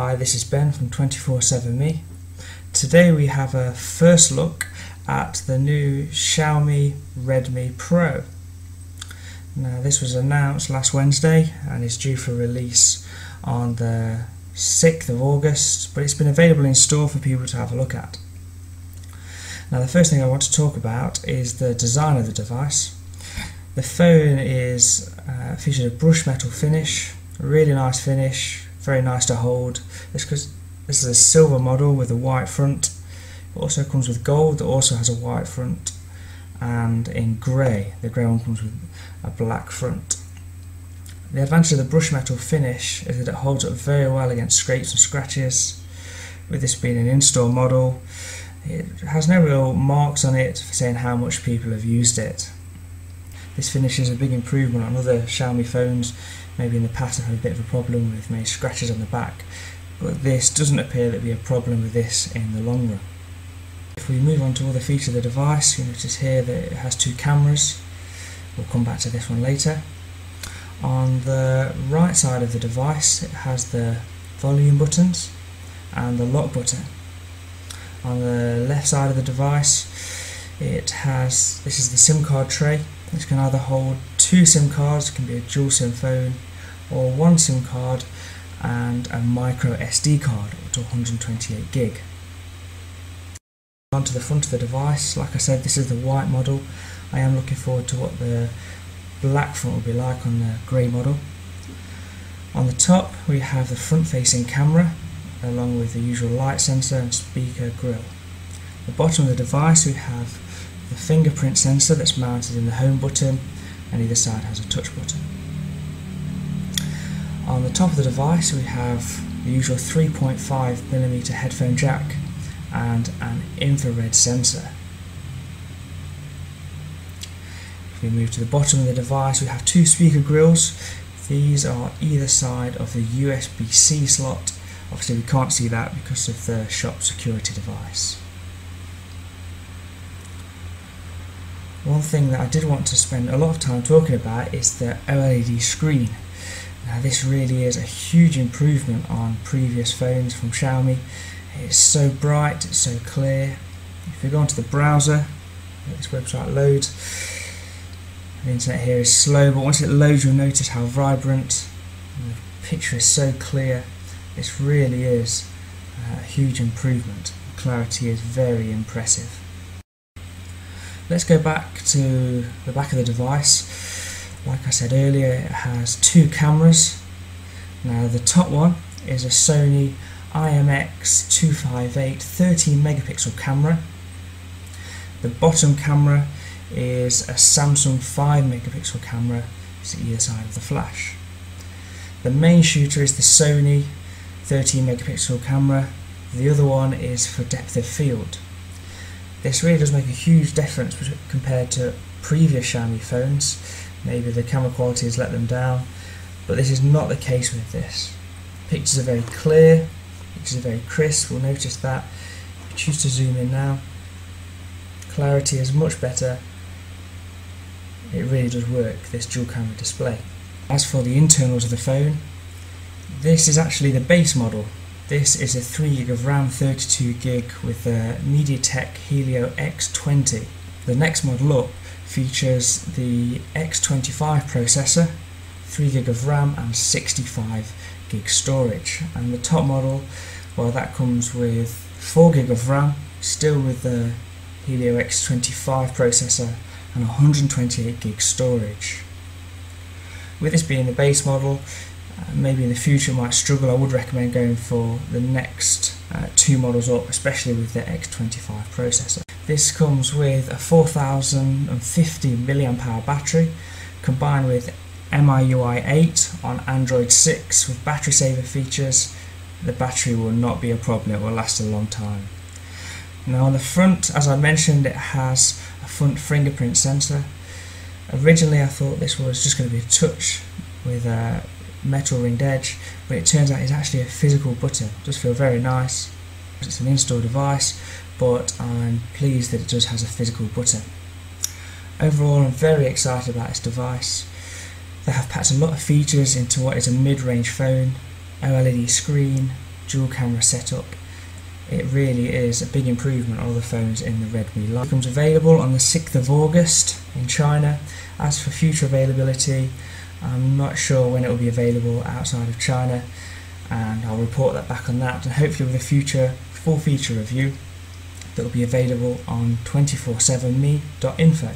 Hi, this is Ben from 24/7me. Today we have a first look at the new Xiaomi Redmi Pro. Now this was announced last Wednesday and is due for release on the 6th of August, but it's been available in store for people to have a look at. Now the first thing I want to talk about is the design of the device. The phone is featured a brushed metal finish, a really nice finish, very nice to hold. This is a silver model with a white front. It also comes with gold that also has a white front, and in grey. The grey one comes with a black front. The advantage of the brushed metal finish is that it holds up very well against scrapes and scratches. With this being an in-store model, it has no real marks on it for saying how much people have used it. This finish is a big improvement on other Xiaomi phones. Maybe in the past I've had a bit of a problem with maybe scratches on the back, but this doesn't appear to be a problem with this in the long run. If we move on to other features of the device, you notice here that it has two cameras. We'll come back to this one later. On the right side of the device it has the volume buttons and the lock button. On the left side of the device this is the SIM card tray. This can either hold two SIM cards, it can be a dual SIM phone, or one SIM card and a micro SD card up to 128 gig. Onto the front of the device, like I said, this is the white model. I am looking forward to what the black front will be like on the grey model. On the top we have the front facing camera along with the usual light sensor and speaker grille. At the bottom of the device we have the fingerprint sensor that's mounted in the home button, and either side has a touch button. On the top of the device we have the usual 3.5mm headphone jack and an infrared sensor. If we move to the bottom of the device we have two speaker grills. These are either side of the USB-C slot. Obviously we can't see that because of the shop security device. One thing that I did want to spend a lot of time talking about is the OLED screen. Now this really is a huge improvement on previous phones from Xiaomi. It's so bright, it's so clear. If we go onto the browser, let this website load. The internet here is slow, but once it loads you'll notice how vibrant, and the picture is so clear. This really is a huge improvement. The clarity is very impressive. Let's go back to the back of the device. Like I said earlier, it has two cameras. Now the top one is a Sony IMX258 13 megapixel camera. The bottom camera is a Samsung 5 megapixel camera to either side of the flash. The main shooter is the Sony 13 megapixel camera. The other one is for depth of field. This really does make a huge difference compared to previous Xiaomi phones. Maybe the camera quality has let them down, but this is not the case with this. Pictures are very clear, pictures are very crisp. We'll notice that. If you choose to zoom in now, clarity is much better. It really does work, this dual camera display. As for the internals of the phone, this is actually the base model. This is a 3GB of RAM, 32GB with the MediaTek Helio X20. The next model up features the X25 processor, 3GB of RAM and 65GB storage. And the top model, well, that comes with 4GB of RAM, still with the Helio X25 processor and 128GB storage. With this being the base model, maybe in the future might struggle. I would recommend going for the next two models up, especially with the X25 processor. This comes with a 4050 mAh battery combined with MIUI 8 on Android 6 with battery saver features. The battery will not be a problem, it will last a long time. Now on the front, as I mentioned, it has a front fingerprint sensor. Originally I thought this was just going to be a touch with a metal ringed edge, but it turns out it's actually a physical button. It does feel very nice. It's an in-store device, but I'm pleased that it does have a physical button. Overall I'm very excited about this device. They have packed a lot of features into what is a mid-range phone. OLED screen, dual camera setup. It really is a big improvement on other phones in the Redmi line. It becomes available on the 6th of August in China. As for future availability, I'm not sure when it will be available outside of China, and I'll report that back on that, and hopefully with a future full feature review that will be available on 247me.info.